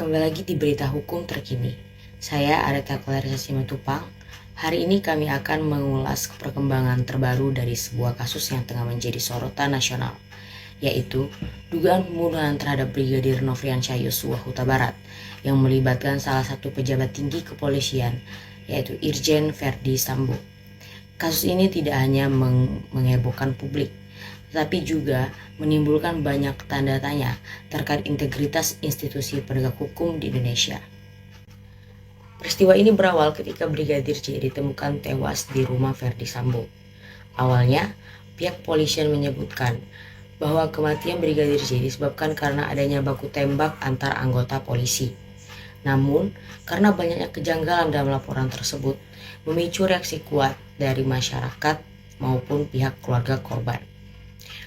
Kembali lagi di berita hukum terkini. Saya Areta Clarissa Simatupang. Hari ini kami akan mengulas perkembangan terbaru dari sebuah kasus yang tengah menjadi sorotan nasional, yaitu dugaan pembunuhan terhadap Brigadir Nofriansyah Yosua Huta Barat yang melibatkan salah satu pejabat tinggi kepolisian, yaitu Irjen Verdi Sambo. Kasus ini tidak hanya menghebohkan publik, tetapi juga menimbulkan banyak tanda tanya terkait integritas institusi penegak hukum di Indonesia. Peristiwa ini berawal ketika Brigadir J ditemukan tewas di rumah Verdi Sambo. Awalnya, pihak kepolisian menyebutkan bahwa kematian Brigadir J disebabkan karena adanya baku tembak antar anggota polisi. Namun, karena banyaknya kejanggalan dalam laporan tersebut, memicu reaksi kuat dari masyarakat maupun pihak keluarga korban.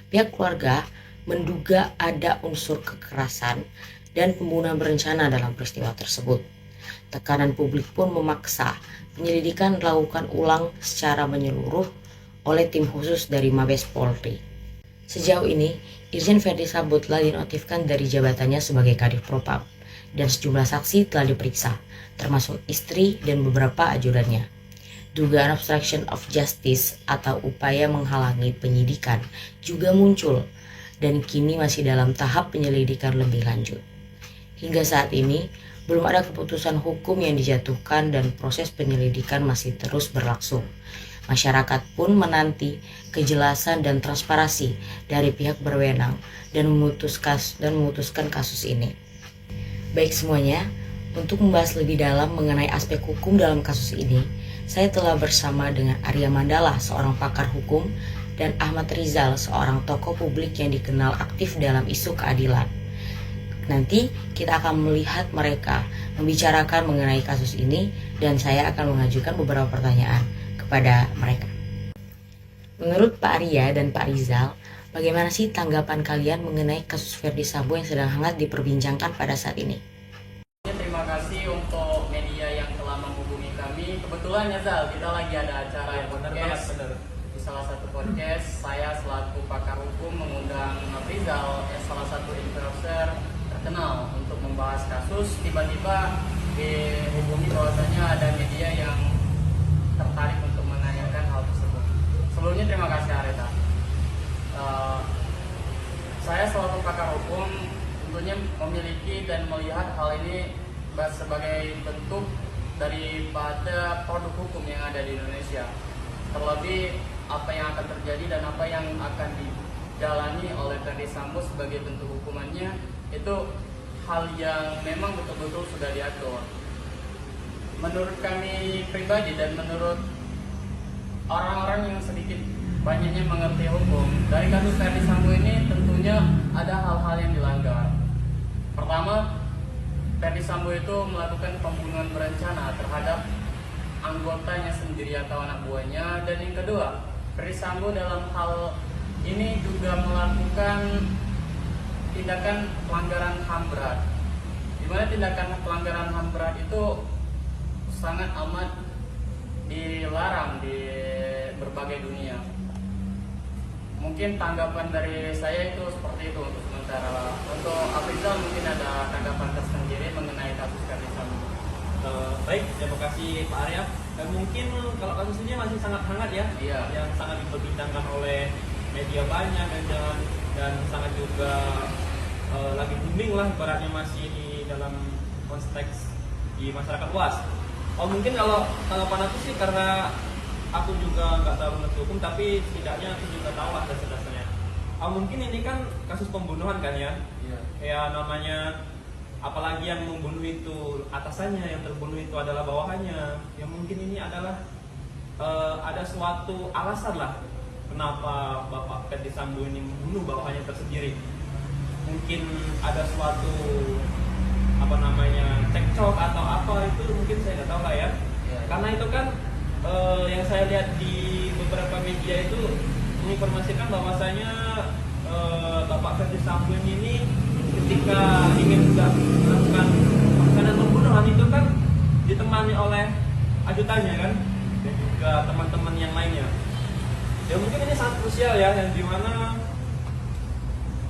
Pihak keluarga menduga ada unsur kekerasan dan pembunuhan berencana dalam peristiwa tersebut. Tekanan publik pun memaksa penyelidikan dilakukan ulang secara menyeluruh oleh tim khusus dari Mabes Polri. Sejauh ini, Irjen Verdi Sambo telah dinonaktifkan dari jabatannya sebagai Kadif Propam dan sejumlah saksi telah diperiksa, termasuk istri dan beberapa ajudannya. Dugaan obstruction of justice atau upaya menghalangi penyidikan juga muncul dan kini masih dalam tahap penyelidikan lebih lanjut. Hingga saat ini, belum ada keputusan hukum yang dijatuhkan dan proses penyelidikan masih terus berlangsung. Masyarakat pun menanti kejelasan dan transparansi dari pihak berwenang dan memutuskan kasus ini. Baik semuanya, untuk membahas lebih dalam mengenai aspek hukum dalam kasus ini, saya telah bersama dengan Arya Mandala, seorang pakar hukum, dan Ahmad Rizal, seorang tokoh publik yang dikenal aktif dalam isu keadilan. Nanti kita akan melihat mereka membicarakan mengenai kasus ini dan saya akan mengajukan beberapa pertanyaan kepada mereka. Menurut Pak Arya dan Pak Rizal, bagaimana sih tanggapan kalian mengenai kasus Verdi Sambo yang sedang hangat diperbincangkan pada saat ini? Terima kasih untuk media yang telah menghubungi kami. Kebetulan ya Zal, kita lagi ada acara podcast di salah satu podcast. Saya selaku pakar hukum mengundang Rizal, salah satu influencer terkenal untuk membahas kasus. Tiba-tiba dihubungi bahwasanya ada media yang tertarik untuk menanyakan hal tersebut. Sebelumnya terima kasih Areta. Saya selaku pakar hukum tentunya memiliki dan melihat hal ini sebagai bentuk daripada produk hukum yang ada di Indonesia. Terlebih apa yang akan terjadi dan apa yang akan dijalani oleh Verdi Sambo sebagai bentuk hukumannya itu hal yang memang betul-betul sudah diatur. Menurut kami pribadi dan menurut orang-orang yang sedikit banyaknya mengerti hukum, dari kasus Verdi Sambo ini tentunya ada hal-hal yang dilanggar. Pertama, Verdi Sambo itu melakukan pembunuhan berencana terhadap anggotanya sendiri atau anak buahnya. Dan yang kedua, Verdi Sambo dalam hal ini juga melakukan tindakan pelanggaran HAM berat, di mana tindakan pelanggaran HAM berat itu sangat amat dilarang di berbagai dunia. Mungkin tanggapan dari saya itu seperti itu untuk sementara. Untuk Afrizal mungkin ada tanggapan tersendiri mengenai kasus Verdi Sambo. Baik, terima kasih Pak Arya. Dan mungkin kalau kasus ini masih sangat hangat ya, Iya. yang sangat diperbincangkan oleh media banyak dan sangat juga lagi booming lah, ibaratnya masih di dalam konteks di masyarakat luas. Mungkin kalau tanggapan aku sih, karena aku juga nggak tahu mengenai hukum, tapi setidaknya aku juga tahu lah dasar-dasarnya. Mungkin ini kan kasus pembunuhan kan ya? Iya. Ya namanya, apalagi yang membunuh itu atasannya, yang terbunuh itu adalah bawahannya. Ya mungkin ini adalah ada suatu alasan lah kenapa Bapak Verdi Sambo ini membunuh bawahannya tersendiri. Mungkin ada suatu cekcok atau apa, itu mungkin saya nggak tahu lah ya. Iya. Karena itu kan yang saya lihat di beberapa media itu menginformasikan bahwasanya Bapak Verdi Sambo ini ketika ingin melakukan rencana pembunuhan itu kan ditemani oleh ajudannya kan, dan juga teman-teman yang lainnya. Ya mungkin ini sangat krusial ya, yang dimana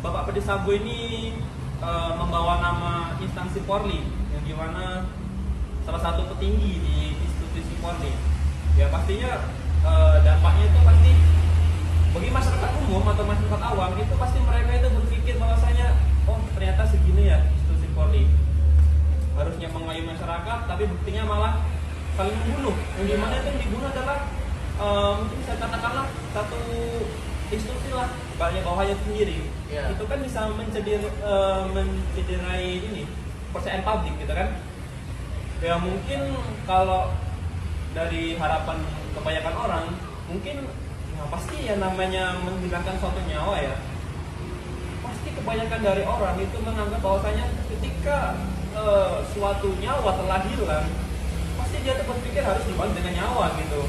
Bapak Verdi Sambo ini membawa nama instansi Polri, yang dimana salah satu petinggi di institusi Polri. Ya pastinya dampaknya itu pasti bagi masyarakat umum atau masyarakat awam itu pasti mereka itu berpikir bahwasanya oh ternyata segini ya institusi Polri, harusnya mengayomi masyarakat tapi buktinya malah saling membunuh. Yang dimana itu yang dibunuh adalah mungkin saya katakanlah satu institusi lah, bawahannya sendiri. Itu kan bisa mencederai ini kepercayaan publik gitu kan. Ya mungkin kalau dari harapan kebanyakan orang mungkin ya pasti ya namanya menghilangkan suatu nyawa ya, pasti kebanyakan dari orang itu menganggap bahwasanya ketika suatu nyawa telah hilang pasti dia tuh berpikir harus dibalas dengan nyawa gitu.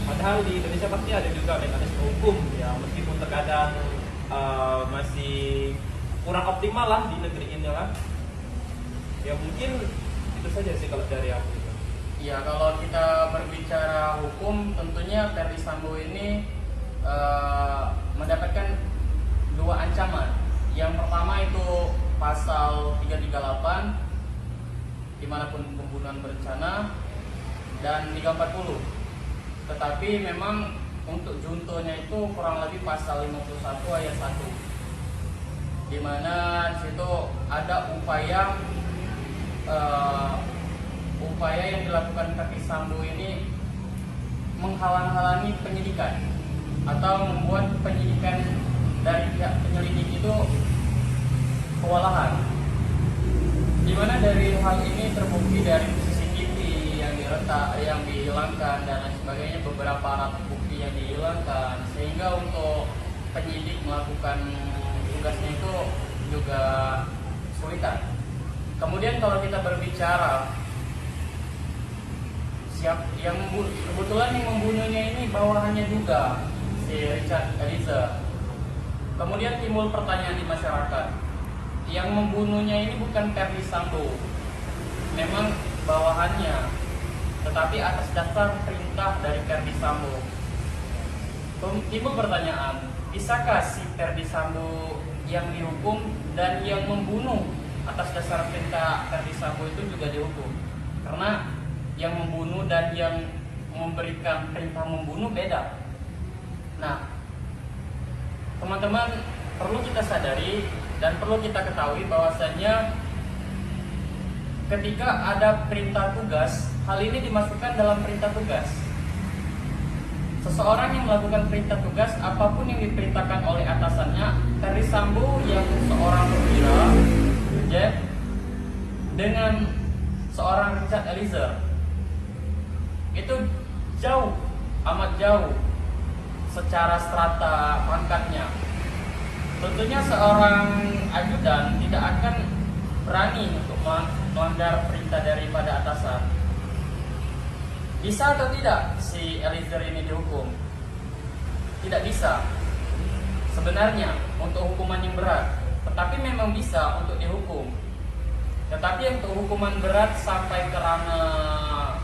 Padahal di Indonesia pasti ada juga mekanisme hukum ya, meskipun terkadang masih kurang optimal lah di negeri ini lah. Ya mungkin itu saja sih kalau dari aku. Ya, kalau kita berbicara hukum, tentunya Ferdy Sambo ini mendapatkan dua ancaman. Yang pertama itu pasal 338, dimanapun pembunuhan berencana, dan 340. Tetapi memang untuk juntonya itu kurang lebih pasal 51 ayat 1, dimana disitu ada upaya yang dilakukan Ferdy Sambo ini menghalang-halangi penyidikan atau membuat penyidikan dari pihak penyelidik itu kewalahan. Dimana dari hal ini terbukti dari CCTV yang yang dihilangkan dan lain sebagainya, beberapa alat bukti yang dihilangkan, sehingga untuk penyidik melakukan tugasnya itu juga kesulitan. Kemudian kalau kita berbicara kebetulan yang membunuhnya ini bawahannya juga si Richard Eliezer. Kemudian timbul pertanyaan di masyarakat, yang membunuhnya ini bukan Ferdy Sambo, memang bawahannya, tetapi atas dasar perintah dari Ferdy Sambo. Timbul pertanyaan, bisakah si Ferdy Sambo yang dihukum dan yang membunuh atas dasar perintah Ferdy Sambo itu juga dihukum? Karena yang membunuh dan yang memberikan perintah membunuh beda. Nah, teman-teman perlu kita sadari dan perlu kita ketahui bahwasanya ketika ada perintah tugas, hal ini dimasukkan dalam perintah tugas. Seseorang yang melakukan perintah tugas, apapun yang diperintahkan oleh atasannya, Ferdy Sambo yang seorang perwira, dengan seorang Richard Eliezer, itu jauh, amat jauh secara strata pangkatnya. Tentunya seorang ajudan tidak akan berani untuk melanggar perintah daripada atasan. Bisa atau tidak si Eliezer ini dihukum? Tidak bisa sebenarnya untuk hukuman yang berat, tetapi memang bisa untuk dihukum. Tetapi untuk hukuman berat sampai ke ranah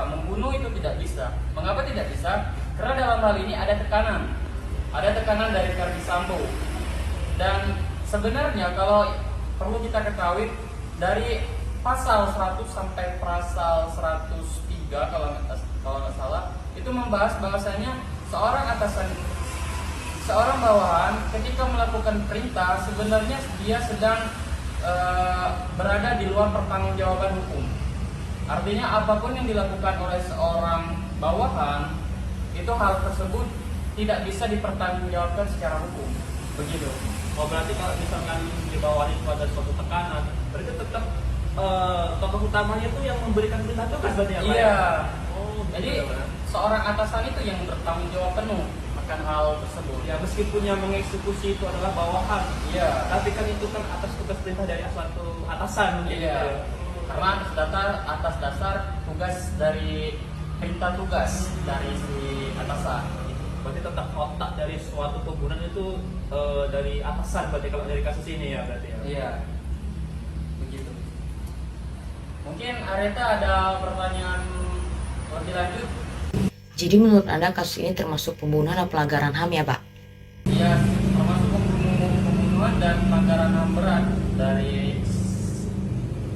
membunuh itu tidak bisa. Mengapa tidak bisa? Karena dalam hal ini ada tekanan dari Ferdy Sambo. Dan sebenarnya kalau perlu kita ketahui, dari pasal 100 sampai pasal 103 kalau nggak salah, itu membahas bahwasanya seorang bawahan ketika melakukan perintah sebenarnya dia sedang berada di luar pertanggungjawaban hukum. Artinya apapun yang dilakukan oleh seorang bawahan, itu hal tersebut tidak bisa dipertanggungjawabkan secara hukum. Begitu. Oh berarti kalau misalkan di bawah itu ada suatu tekanan, berarti tetap tokoh utamanya itu yang memberikan perintah tugas berarti ya Pak? Iya. Oh, jadi ya, seorang atasan itu yang bertanggung jawab penuh akan hal tersebut. ya meskipun yang mengeksekusi itu adalah bawahan, Iya. tapi kan itu kan atas tugas perintah dari suatu atasan. Iya. Karena atas dasar tugas dari perintah tugas dari si atasan. Berarti tetap otak dari suatu pembunuhan itu dari atasan berarti kalau dari kasus ini ya berarti ya. Iya. Begitu. Mungkin Areta ada pertanyaan lebih lanjut? Jadi menurut Anda kasus ini termasuk pembunuhan atau pelanggaran HAM ya Pak? Iya, termasuk pembunuhan dan pelanggaran HAM berat dari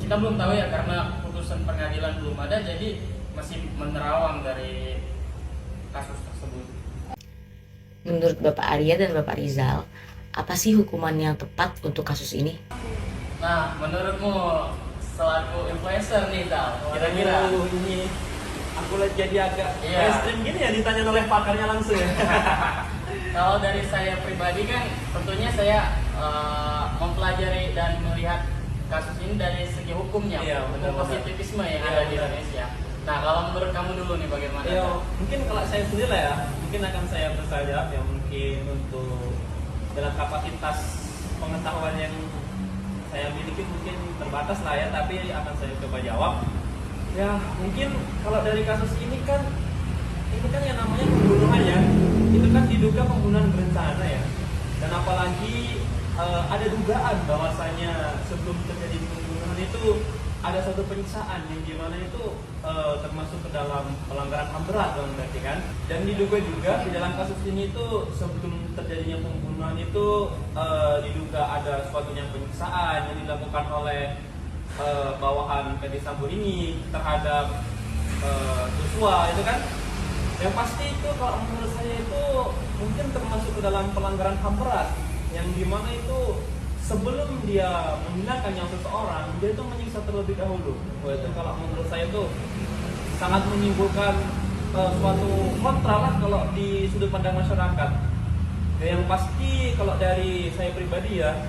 kita belum tahu ya, karena putusan pengadilan belum ada, jadi masih menerawang dari kasus tersebut. Menurut Bapak Arya dan Bapak Rizal, apa sih hukuman yang tepat untuk kasus ini? Nah, menurutmu selaku influencer nih Zal, kira-kira? Waduh, ini aku lihat jadi agak Iya. mainstream gini ya, ditanya oleh pakarnya langsung ya. Kalau dari saya pribadi kan tentunya saya mempelajari dan melihat kasus ini dari segi hukumnya, Iya, hukum benar-benar. positivisme yang Iya, ada di benar. Indonesia. Nah, kalau menurut kamu dulu nih bagaimana? Ya, mungkin kalau saya sendiri lah ya, mungkin akan saya berusaha jawab ya, mungkin untuk dalam kapasitas pengetahuan yang saya miliki mungkin terbatas lah ya, tapi akan saya coba jawab. Ya, mungkin kalau dari kasus ini kan yang namanya pembunuhan ya, itu kan diduga pembunuhan berencana ya, dan apalagi ada dugaan bahwasanya sebelum terjadi pembunuhan itu ada suatu penyiksaan yang dimana itu termasuk ke dalam pelanggaran HAM berat dong berarti kan. Dan diduga juga di dalam kasus ini itu sebelum terjadinya pembunuhan itu diduga ada suatu yang penyiksaan yang dilakukan oleh bawahan Ferdy Sambo ini terhadap Joshua itu kan. Yang pasti itu kalau menurut saya itu mungkin termasuk ke dalam pelanggaran HAM berat yang dimana itu sebelum dia menghilangkan nyawa seseorang, dia itu menyiksa terlebih dahulu. Wah, itu kalau menurut saya itu sangat menimbulkan suatu kontra lah kalau di sudut pandang masyarakat. Ya, yang pasti kalau dari saya pribadi ya,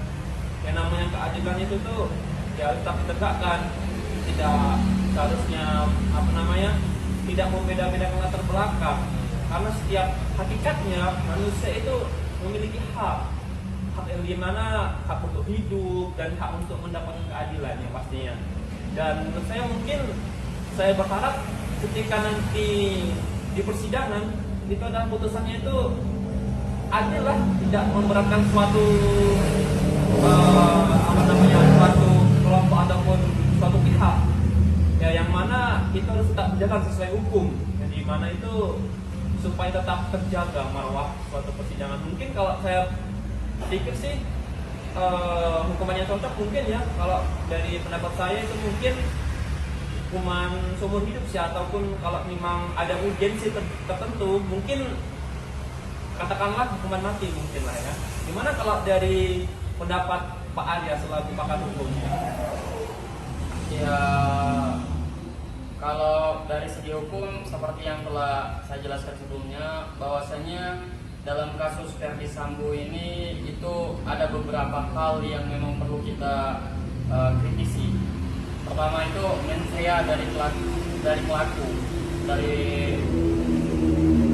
yang namanya keadilan itu tuh ya harus tetap ditegakkan. Tidak seharusnya tidak membeda-bedakan latar belakang. Karena setiap hakikatnya manusia itu memiliki hak yang dimana hak untuk hidup dan hak untuk mendapatkan keadilan yang pastinya. Dan menurut saya mungkin saya berharap ketika nanti di persidangan itu ada putusannya itu adil lah, tidak memberatkan suatu suatu kelompok ataupun suatu pihak ya, yang mana itu harus tetap berjalan sesuai hukum, yang dimana itu supaya tetap terjaga marwah suatu persidangan. Mungkin kalau saya pikir sih hukuman yang cocok mungkin ya, kalau dari pendapat saya itu mungkin hukuman seumur hidup sih, ataupun kalau memang ada urgensi tertentu mungkin katakanlah hukuman mati mungkin lah ya. Gimana kalau dari pendapat Pak Arya selaku pakar hukum? Ya, kalau dari segi hukum seperti yang telah saya jelaskan sebelumnya, bahwasanya dalam kasus Ferdy Sambo ini itu ada beberapa hal yang memang perlu kita kritisi. Pertama itu mens rea dari pelaku dari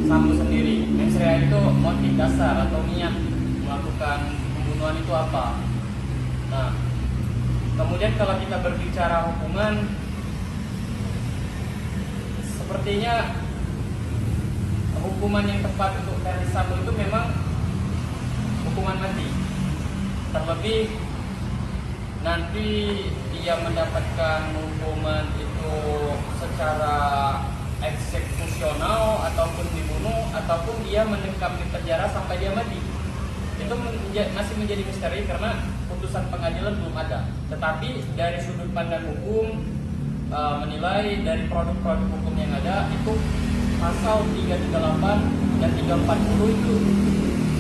Sambo sendiri. Mens rea itu motif dasar atau niat melakukan pembunuhan itu apa. Nah, kemudian kalau kita berbicara hukuman, sepertinya hukuman yang tepat untuk Ferdy Sambo itu memang hukuman mati. Terlebih nanti dia mendapatkan hukuman itu secara eksekusional ataupun dibunuh ataupun dia mendekam di penjara sampai dia mati. Itu masih menjadi misteri karena putusan pengadilan belum ada. Tetapi dari sudut pandang hukum menilai dari produk-produk hukum yang ada itu pasal 338 dan 340 itu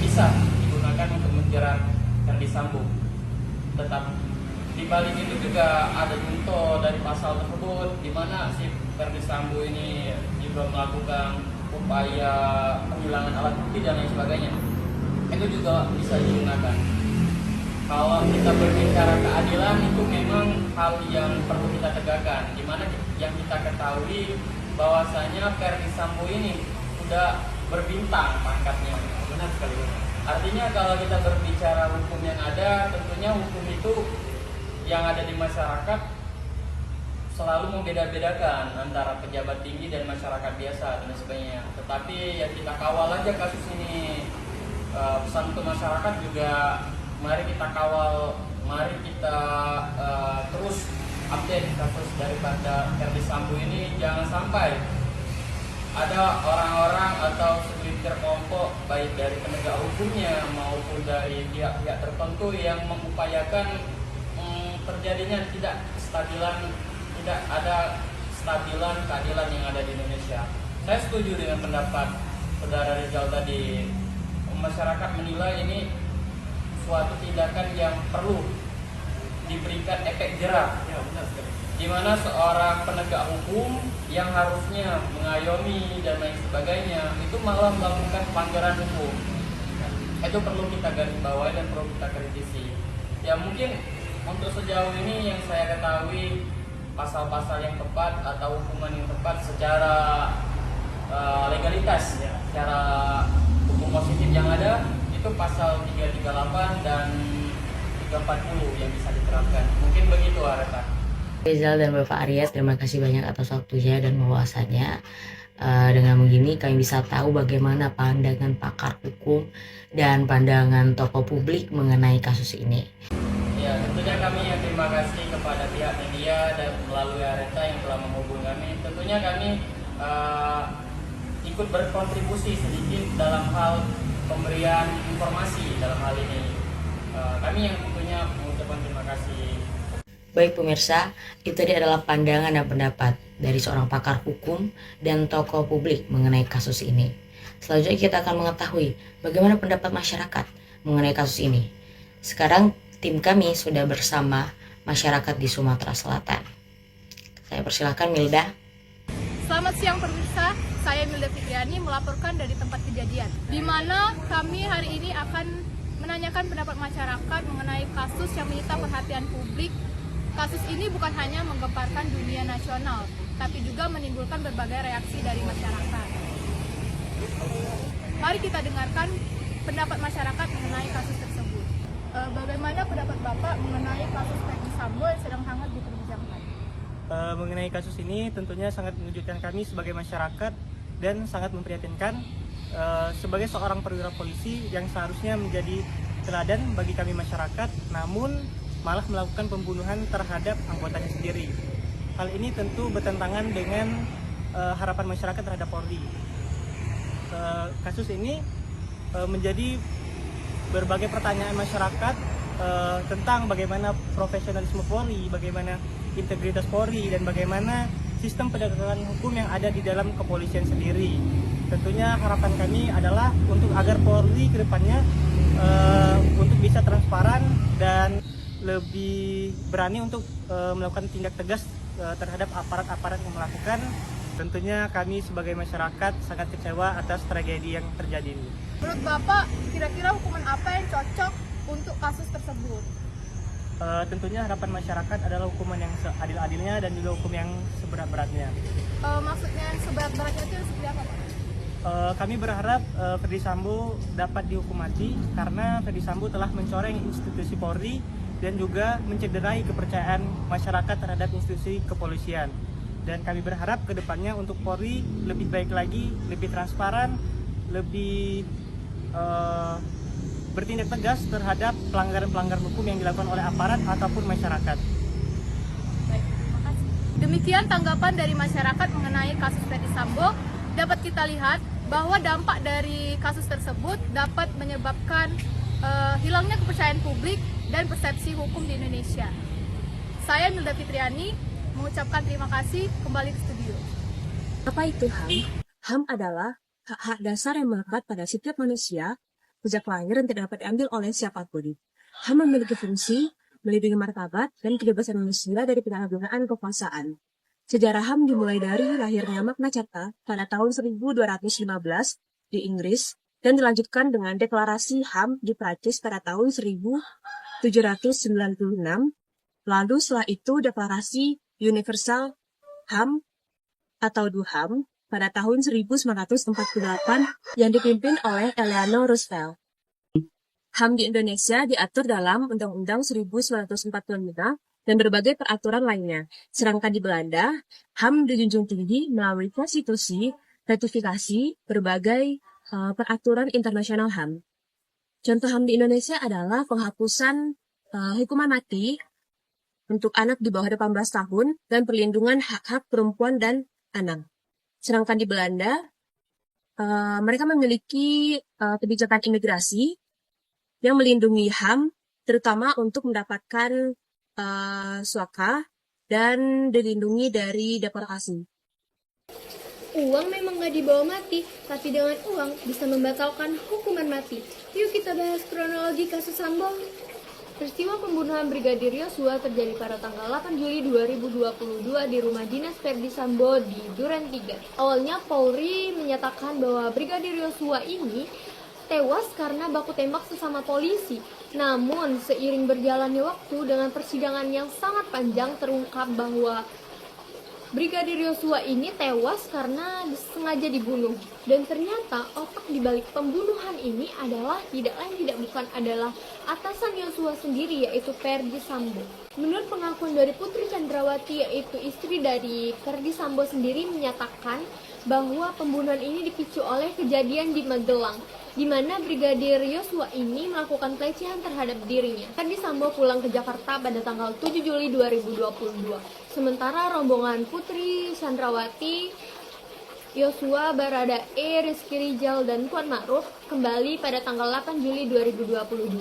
bisa digunakan untuk menjerat Ferdy Sambo. Tetap di balik itu juga ada junto dari pasal tersebut, di mana si Ferdy Sambo ini juga melakukan upaya penghilangan alat bukti dan lain sebagainya. Itu juga bisa digunakan. Kalau kita berbicara keadilan itu memang hal yang perlu kita tegakkan, di mana yang kita ketahui bahwasanya Ferdy Sambo ini sudah berbintang pangkatnya. Benar sekali. Artinya kalau kita berbicara hukum yang ada, tentunya hukum itu yang ada di masyarakat selalu membeda-bedakan antara pejabat tinggi dan masyarakat biasa dan sebagainya. Tetapi ya kita kawal aja kasus ini. Pesan untuk masyarakat juga, mari kita kawal, mari kita terus update kasus daripada Ferdy Sambo ini. Jangan sampai ada orang-orang atau segelintir kelompok baik dari penegak hukumnya maupun dari pihak-pihak tertentu yang mengupayakan terjadinya tidak ada stabilan keadilan yang ada di Indonesia. Saya setuju dengan pendapat saudara Rizal tadi. Masyarakat menilai ini suatu tindakan yang perlu diberikan efek jerah, Ya, benar sekali. di mana seorang penegak hukum yang harusnya mengayomi dan lain sebagainya itu malah melakukan pelanggaran hukum. Itu perlu kita garis bawahi dan perlu kita kritisi. Ya mungkin untuk sejauh ini yang saya ketahui pasal-pasal yang tepat atau hukuman yang tepat secara legalitas, Ya. secara hukum positif yang ada itu pasal 338 dan 340 yang bisa diterapkan. Mungkin begitu Areta. Rizal dan Bapak Arya, terima kasih banyak atas waktunya dan wawasannya. Dengan begini kami bisa tahu bagaimana pandangan pakar hukum dan pandangan tokoh publik mengenai kasus ini. Ya, tentunya kami yang terima kasih kepada pihak media dan melalui Areta yang telah menghubungi kami. Tentunya kami ikut berkontribusi sedikit dalam hal pemberian informasi dalam hal ini. Kami yang tentunya mengucapkan terima kasih. Baik pemirsa, itu tadi adalah pandangan dan pendapat dari seorang pakar hukum dan tokoh publik mengenai kasus ini. Selanjutnya kita akan mengetahui bagaimana pendapat masyarakat mengenai kasus ini. Sekarang tim kami sudah bersama masyarakat di Sumatera Selatan. Saya persilahkan Milda. Selamat siang pemirsa, saya Milda Fitriani melaporkan dari tempat kejadian, di mana kami hari ini akan menanyakan pendapat masyarakat mengenai kasus yang menyita perhatian publik. Kasus ini bukan hanya menggemparkan dunia nasional, tapi juga menimbulkan berbagai reaksi dari masyarakat. Mari kita dengarkan pendapat masyarakat mengenai kasus tersebut. Bagaimana pendapat Bapak mengenai kasus Verdi Sambo yang sedang hangat diperbincangkan? Mengenai kasus ini tentunya sangat mengejutkan kami sebagai masyarakat dan sangat memprihatinkan sebagai seorang perwira polisi yang seharusnya menjadi teladan bagi kami masyarakat, namun malah melakukan pembunuhan terhadap anggotanya sendiri. Hal ini tentu bertentangan dengan harapan masyarakat terhadap Polri. Kasus ini menjadi berbagai pertanyaan masyarakat tentang bagaimana profesionalisme Polri, bagaimana integritas Polri, dan bagaimana sistem penegakan hukum yang ada di dalam kepolisian sendiri. Tentunya harapan kami adalah untuk agar Polri ke depannya untuk bisa transparan dan lebih berani untuk melakukan tindak tegas terhadap aparat-aparat yang melakukan. Tentunya kami sebagai masyarakat sangat kecewa atas tragedi yang terjadi ini. Menurut Bapak, kira-kira hukuman apa yang cocok untuk kasus tersebut? Tentunya harapan masyarakat adalah hukuman yang seadil-adilnya dan juga hukum yang seberat-beratnya. Maksudnya yang seberat-beratnya itu seperti apa, Pak? Kami berharap Verdi Sambo dapat dihukum mati karena Verdi Sambo telah mencoreng institusi Polri dan juga mencederai kepercayaan masyarakat terhadap institusi kepolisian. Dan kami berharap ke depannya untuk Polri lebih baik lagi, lebih transparan, lebih bertindak tegas terhadap pelanggaran-pelanggaran hukum yang dilakukan oleh aparat ataupun masyarakat. Baik, terima kasih. Demikian tanggapan dari masyarakat mengenai kasus Verdi Sambo. Dapat kita lihat bahwa dampak dari kasus tersebut dapat menyebabkan hilangnya kepercayaan publik dan persepsi hukum di Indonesia. Saya Milda Fitriani mengucapkan terima kasih, kembali ke studio. Apa itu HAM? HAM adalah hak-hak dasar yang melekat pada setiap manusia sejak lahir dan tidak dapat diambil oleh siapapun. HAM memiliki fungsi melindungi martabat dan kebebasan manusia dari penyalahgunaan kekuasaan. Sejarah HAM dimulai dari lahirnya Magna Carta pada tahun 1215 di Inggris dan dilanjutkan dengan deklarasi HAM di Prancis pada tahun 1796. Lalu setelah itu deklarasi Universal HAM atau DUHAM pada tahun 1948 yang dipimpin oleh Eleanor Roosevelt. HAM di Indonesia diatur dalam Undang-Undang 1945 dan berbagai peraturan lainnya. Sedangkan di Belanda, HAM dijunjung tinggi melalui konstitusi, ratifikasi, berbagai peraturan internasional HAM. Contoh HAM di Indonesia adalah penghapusan hukuman mati untuk anak di bawah 18 tahun dan perlindungan hak-hak perempuan dan anak. Sedangkan di Belanda, mereka memiliki kebijakan imigrasi yang melindungi HAM, terutama untuk mendapatkan suaka, dan dilindungi dari deportasi. Uang memang nggak dibawa mati, tapi dengan uang bisa membatalkan hukuman mati. Yuk kita bahas kronologi kasus Sambo. Peristiwa pembunuhan Brigadir Yosua terjadi pada tanggal 8 Juli 2022 di rumah dinas Ferdi Sambo di Duren 3. Awalnya Polri menyatakan bahwa Brigadir Yosua ini tewas karena baku tembak sesama polisi. Namun seiring berjalannya waktu dengan persidangan yang sangat panjang terungkap bahwa Brigadir Yosua ini tewas karena sengaja dibunuh. Dan ternyata otak dibalik pembunuhan ini adalah tidak lain tidak bukan adalah atasan Yosua sendiri, yaitu Ferdi Sambo. Menurut pengakuan dari Putri Chandrawati, yaitu istri dari Ferdi Sambo sendiri, menyatakan bahwa pembunuhan ini dipicu oleh kejadian di Magelang, di mana Brigadir Yosua ini melakukan pelecehan terhadap dirinya. Ferdi Sambo pulang ke Jakarta pada tanggal 7 Juli 2022. Sementara rombongan Putri Chandrawati, Yosua, Baradae, Rizky Rijal, dan Kuat Ma'ruf kembali pada tanggal 8 Juli 2022.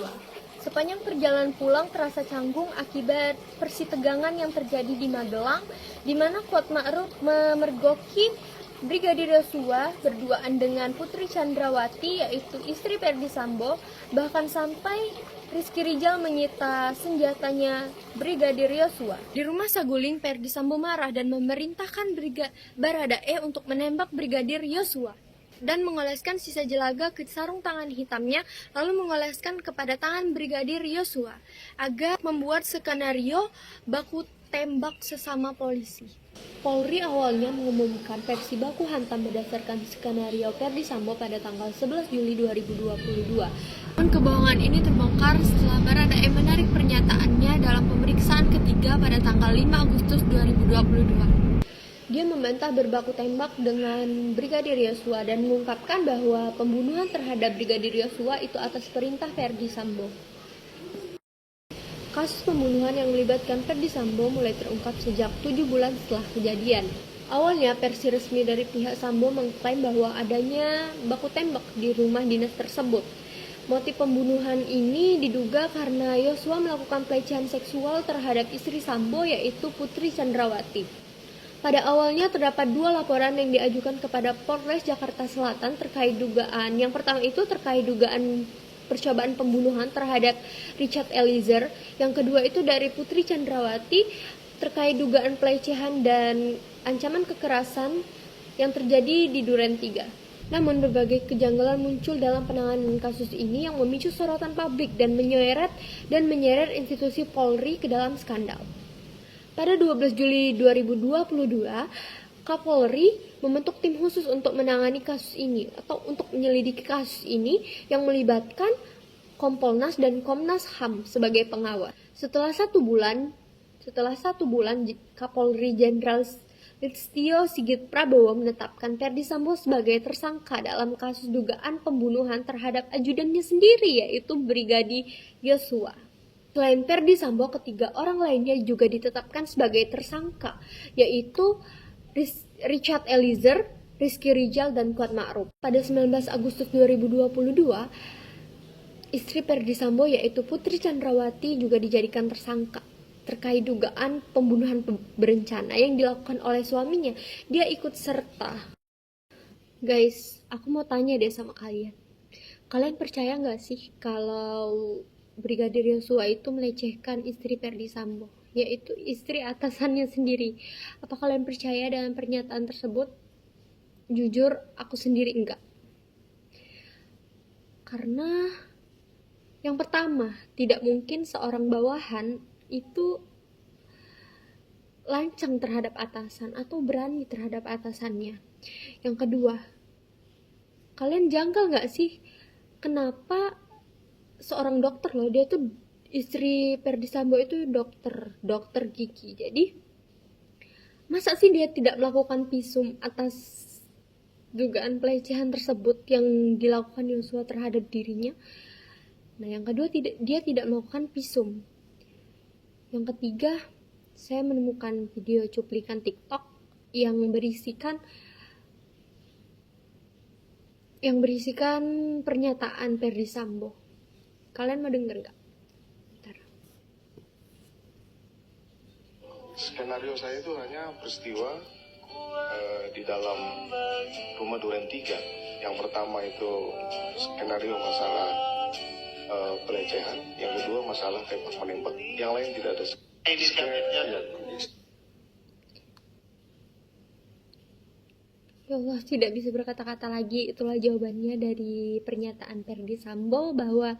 Sepanjang perjalanan pulang terasa canggung akibat persitegangan yang terjadi di Magelang, di mana Kuat Ma'ruf memergoki Brigadir Yosua berduaan dengan Putri Chandrawati, yaitu istri Ferdi Sambo, bahkan sampai Rizky Rijal menyita senjatanya Brigadir Yosua. Di rumah saguling, Ferdi Sambo marah dan memerintahkan Baradae untuk menembak Brigadir Yosua dan mengoleskan sisa jelaga ke sarung tangan hitamnya, lalu mengoleskan kepada tangan Brigadir Yosua agar membuat skenario baku tembak sesama polisi. Polri awalnya mengumumkan versi baku hantam berdasarkan skenario Ferdi Sambo pada tanggal 11 Juli 2022. Namun kebohongan ini terbongkar setelah Baradae menarik pernyataannya dalam pemeriksaan ketiga pada tanggal 5 Agustus 2022. Dia membantah berbaku tembak dengan Brigadir Yosua dan mengungkapkan bahwa pembunuhan terhadap Brigadir Yosua itu atas perintah Ferdi Sambo. Kasus pembunuhan yang melibatkan Ferdi Sambo mulai terungkap sejak 7 bulan setelah kejadian. Awalnya versi resmi dari pihak Sambo mengklaim bahwa adanya baku tembak di rumah dinas tersebut. Motif pembunuhan ini diduga karena Yosua melakukan pelecehan seksual terhadap istri Sambo, yaitu Putri Chandrawati. Pada awalnya terdapat 2 laporan yang diajukan kepada Polres Jakarta Selatan terkait dugaan. Yang pertama itu terkait dugaan percobaan pembunuhan terhadap Richard Eliezer. Yang kedua itu dari Putri Chandrawati terkait dugaan pelecehan dan ancaman kekerasan yang terjadi di Duren 3. Namun berbagai kejanggalan muncul dalam penanganan kasus ini yang memicu sorotan publik dan menyeret institusi Polri ke dalam skandal. Pada 12 Juli 2022, Kapolri membentuk tim khusus untuk menangani kasus ini atau untuk menyelidiki kasus ini yang melibatkan Kompolnas dan Komnas HAM sebagai pengawas. Setelah satu bulan, Kapolri Jenderal Listio Sigit Prabowo menetapkan Ferdi Sambo sebagai tersangka dalam kasus dugaan pembunuhan terhadap ajudannya sendiri, yaitu Brigadir Yosua. Selain Ferdi Sambo, ketiga orang lainnya juga ditetapkan sebagai tersangka, yaitu Richard Eliezer, Rizky Rijal, dan Kuat Ma'ruf. Pada 19 Agustus 2022, istri Ferdi Sambo yaitu Putri Chandrawati juga dijadikan tersangka terkait dugaan pembunuhan berencana yang dilakukan oleh suaminya. Dia ikut serta. Guys, aku mau tanya deh sama kalian. Kalian percaya gak sih kalau Brigadir Yosua itu melecehkan istri Ferdi Sambo, yaitu istri atasannya sendiri? Apa kalian percaya dengan pernyataan tersebut? Jujur, aku sendiri enggak. Karena yang pertama, tidak mungkin seorang bawahan itu lancang terhadap atasan atau berani terhadap atasannya. Yang kedua, kalian janggal gak sih kenapa seorang dokter loh, dia tuh istri Ferdi Sambo itu dokter gigi. Jadi masa sih dia tidak melakukan visum atas dugaan pelecehan tersebut yang dilakukan Yosua terhadap dirinya? Nah, yang kedua, dia tidak melakukan visum. Yang ketiga, saya menemukan video cuplikan TikTok yang berisikan pernyataan Ferdi Sambo. Kalian mau denger gak? Bentar. Skenario saya itu hanya peristiwa di dalam rumah Duren 3. Yang pertama itu skenario masalah pelecehan, yang kedua masalah tembak menembak, yang lain tidak ada. Ya Allah, tidak bisa berkata-kata lagi. Itulah jawabannya dari pernyataan Ferdy Sambo bahwa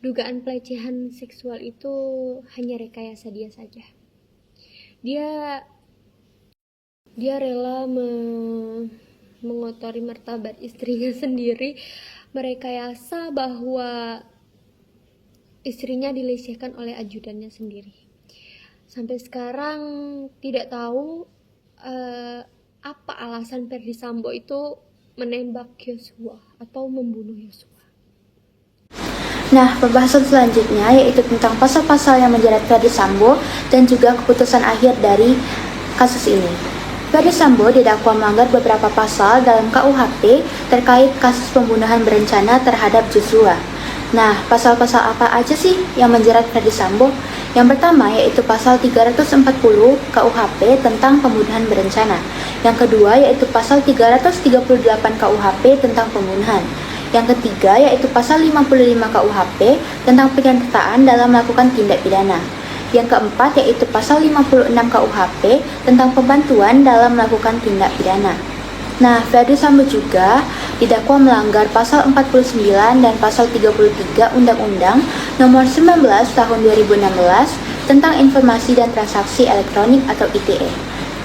dugaan pelecehan seksual itu hanya rekayasa dia saja. Dia rela mengotori martabat istrinya sendiri, merekayasa bahwa istrinya dilecehkan oleh ajudannya sendiri. Sampai sekarang tidak tahu apa alasan Ferdy Sambo itu menembak Yosua atau membunuh Yosua. Nah, pembahasan selanjutnya yaitu tentang pasal-pasal yang menjerat Ferdy Sambo dan juga keputusan akhir dari kasus ini. Ferdy Sambo didakwa melanggar beberapa pasal dalam KUHP terkait kasus pembunuhan berencana terhadap Joshua. Nah, pasal-pasal apa aja sih yang menjerat Ferdy Sambo? Yang pertama yaitu pasal 340 KUHP tentang pembunuhan berencana. Yang kedua yaitu pasal 338 KUHP tentang pembunuhan. Yang ketiga yaitu pasal 55 KUHP tentang penyertaan dalam melakukan tindak pidana. Yang keempat yaitu pasal 56 KUHP tentang pembantuan dalam melakukan tindak pidana. Nah, Ferdy Sambo juga didakwa melanggar pasal 49 dan pasal 33 Undang-Undang Nomor 19 Tahun 2016 tentang Informasi dan Transaksi Elektronik atau ITE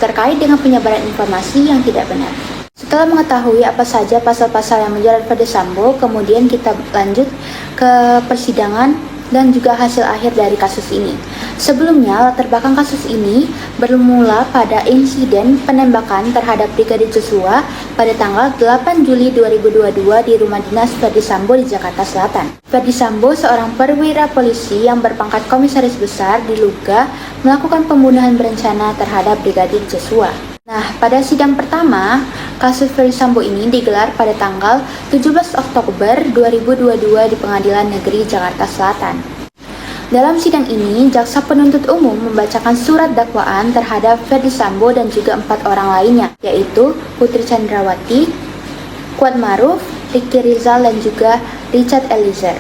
terkait dengan penyebaran informasi yang tidak benar. Setelah mengetahui apa saja pasal-pasal yang menjerat Ferdy Sambo, kemudian kita lanjut ke persidangan dan juga hasil akhir dari kasus ini. Sebelumnya, latar belakang kasus ini bermula pada insiden penembakan terhadap Brigadir Joshua pada tanggal 8 Juli 2022 di rumah dinas Ferdy Sambo di Jakarta Selatan. Ferdy Sambo, seorang perwira polisi yang berpangkat komisaris besar, diduga melakukan pembunuhan berencana terhadap Brigadir Joshua. Nah, pada sidang pertama, kasus Ferdy Sambo ini digelar pada tanggal 17 Oktober 2022 di Pengadilan Negeri Jakarta Selatan. Dalam sidang ini, jaksa penuntut umum membacakan surat dakwaan terhadap Ferdy Sambo dan juga 4 orang lainnya, yaitu Putri Chandrawati, Kuat Maruf, Ricky Rizal, dan juga Richard Eliezer.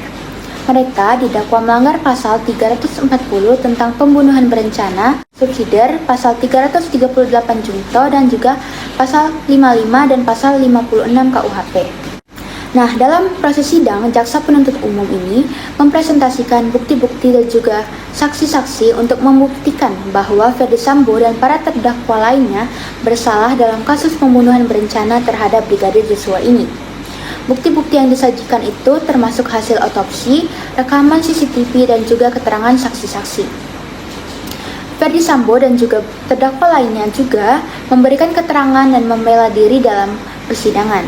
Mereka didakwa melanggar pasal 340 tentang pembunuhan berencana, subsidiar pasal 338 Junto, dan juga pasal 55 dan pasal 56 KUHP. Nah, dalam proses sidang, jaksa penuntut umum ini mempresentasikan bukti-bukti dan juga saksi-saksi untuk membuktikan bahwa Ferdy Sambo dan para terdakwa lainnya bersalah dalam kasus pembunuhan berencana terhadap Brigadir Joshua ini. Bukti-bukti yang disajikan itu termasuk hasil otopsi, rekaman CCTV, dan juga keterangan saksi-saksi. Ferdy Sambo dan juga terdakwa lainnya juga memberikan keterangan dan membela diri dalam persidangan.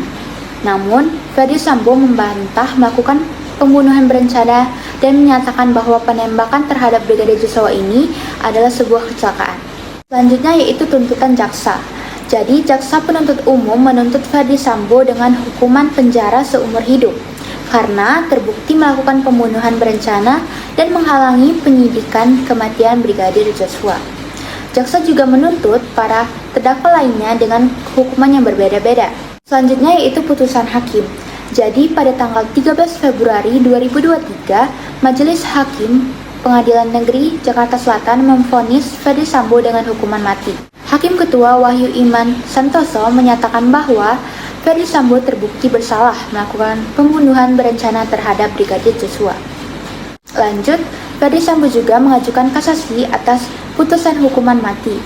Namun, Ferdy Sambo membantah melakukan pembunuhan berencana dan menyatakan bahwa penembakan terhadap Brigadir Joshua ini adalah sebuah kecelakaan. Selanjutnya yaitu tuntutan jaksa. Jadi, jaksa penuntut umum menuntut Ferdy Sambo dengan hukuman penjara seumur hidup karena terbukti melakukan pembunuhan berencana dan menghalangi penyidikan kematian Brigadir Joshua. Jaksa juga menuntut para terdakwa lainnya dengan hukuman yang berbeda-beda. Selanjutnya yaitu putusan hakim. Jadi pada tanggal 13 Februari 2023, Majelis Hakim Pengadilan Negeri Jakarta Selatan memvonis Ferdy Sambo dengan hukuman mati. Hakim Ketua Wahyu Iman Santoso menyatakan bahwa Ferdy Sambo terbukti bersalah melakukan pembunuhan berencana terhadap Brigadir Joshua. Lanjut, Ferdy Sambo juga mengajukan kasasi atas putusan hukuman mati.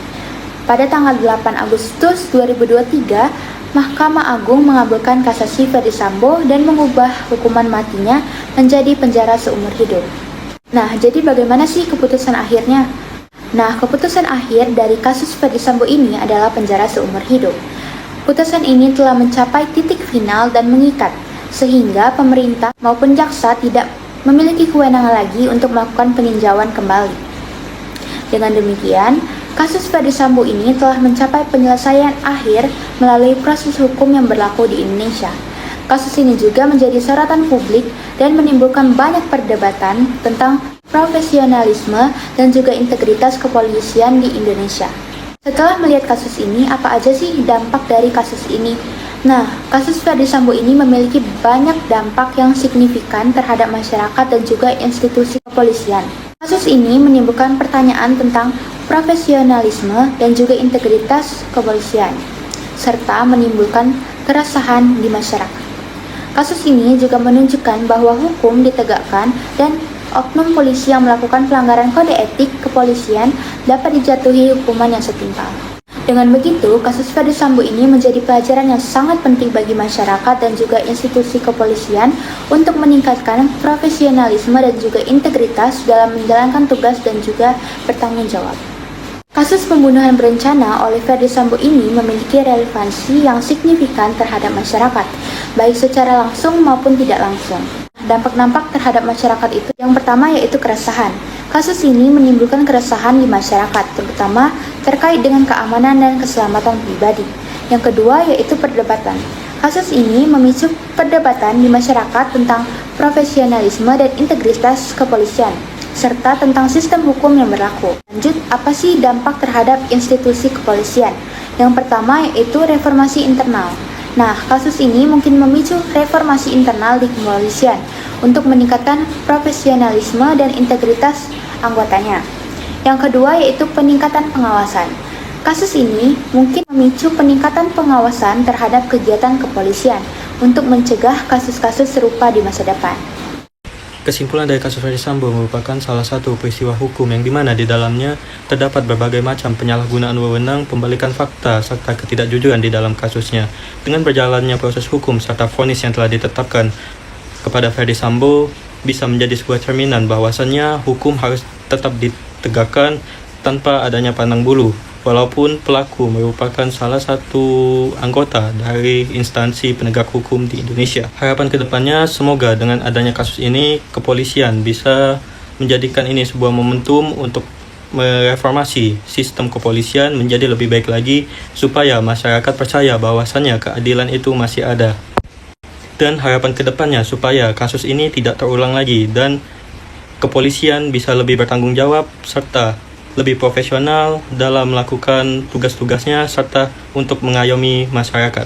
Pada tanggal 8 Agustus 2023, Mahkamah Agung mengabulkan kasasi Ferdy Sambo dan mengubah hukuman matinya menjadi penjara seumur hidup. Nah, jadi bagaimana sih keputusan akhirnya? Nah, keputusan akhir dari kasus Ferdy Sambo ini adalah penjara seumur hidup. Putusan ini telah mencapai titik final dan mengikat, sehingga pemerintah maupun jaksa tidak memiliki kewenangan lagi untuk melakukan peninjauan kembali. Dengan demikian, kasus Ferdy Sambo ini telah mencapai penyelesaian akhir melalui proses hukum yang berlaku di Indonesia. Kasus ini juga menjadi sorotan publik dan menimbulkan banyak perdebatan tentang profesionalisme, dan juga integritas kepolisian di Indonesia. Setelah melihat kasus ini, apa aja sih dampak dari kasus ini? Nah, kasus Ferdy Sambo ini memiliki banyak dampak yang signifikan terhadap masyarakat dan juga institusi kepolisian. Kasus ini menimbulkan pertanyaan tentang profesionalisme dan juga integritas kepolisian, serta menimbulkan keresahan di masyarakat. Kasus ini juga menunjukkan bahwa hukum ditegakkan dan oknum polisi yang melakukan pelanggaran kode etik kepolisian dapat dijatuhi hukuman yang setimpal. Dengan begitu, kasus Ferdy Sambo ini menjadi pelajaran yang sangat penting bagi masyarakat dan juga institusi kepolisian untuk meningkatkan profesionalisme dan juga integritas dalam menjalankan tugas dan juga bertanggung jawab. Kasus pembunuhan berencana oleh Ferdy Sambo ini memiliki relevansi yang signifikan terhadap masyarakat, baik secara langsung maupun tidak langsung. Dampak-dampak terhadap masyarakat itu yang pertama yaitu keresahan. Kasus ini menimbulkan keresahan di masyarakat, terutama terkait dengan keamanan dan keselamatan pribadi. Yang kedua yaitu perdebatan. Kasus ini memicu perdebatan di masyarakat tentang profesionalisme dan integritas kepolisian, serta tentang sistem hukum yang berlaku. Lanjut, apa sih dampak terhadap institusi kepolisian? Yang pertama yaitu reformasi internal. Nah, kasus ini mungkin memicu reformasi internal di kepolisian untuk meningkatkan profesionalisme dan integritas anggotanya. Yang kedua yaitu peningkatan pengawasan. Kasus ini mungkin memicu peningkatan pengawasan terhadap kegiatan kepolisian untuk mencegah kasus-kasus serupa di masa depan. Kesimpulan dari kasus Ferdy Sambo merupakan salah satu peristiwa hukum yang dimana di dalamnya terdapat berbagai macam penyalahgunaan wewenang, pembalikan fakta, serta ketidakjujuran di dalam kasusnya. Dengan berjalannya proses hukum serta vonis yang telah ditetapkan kepada Ferdy Sambo bisa menjadi sebuah cerminan bahwasannya hukum harus tetap ditegakkan tanpa adanya pandang bulu. Walaupun pelaku merupakan salah satu anggota dari instansi penegak hukum di Indonesia. Harapan kedepannya semoga dengan adanya kasus ini, kepolisian bisa menjadikan ini sebuah momentum untuk mereformasi sistem kepolisian menjadi lebih baik lagi supaya masyarakat percaya bahwasannya keadilan itu masih ada. Dan harapan kedepannya supaya kasus ini tidak terulang lagi dan kepolisian bisa lebih bertanggung jawab serta lebih profesional dalam melakukan tugas-tugasnya serta untuk mengayomi masyarakat.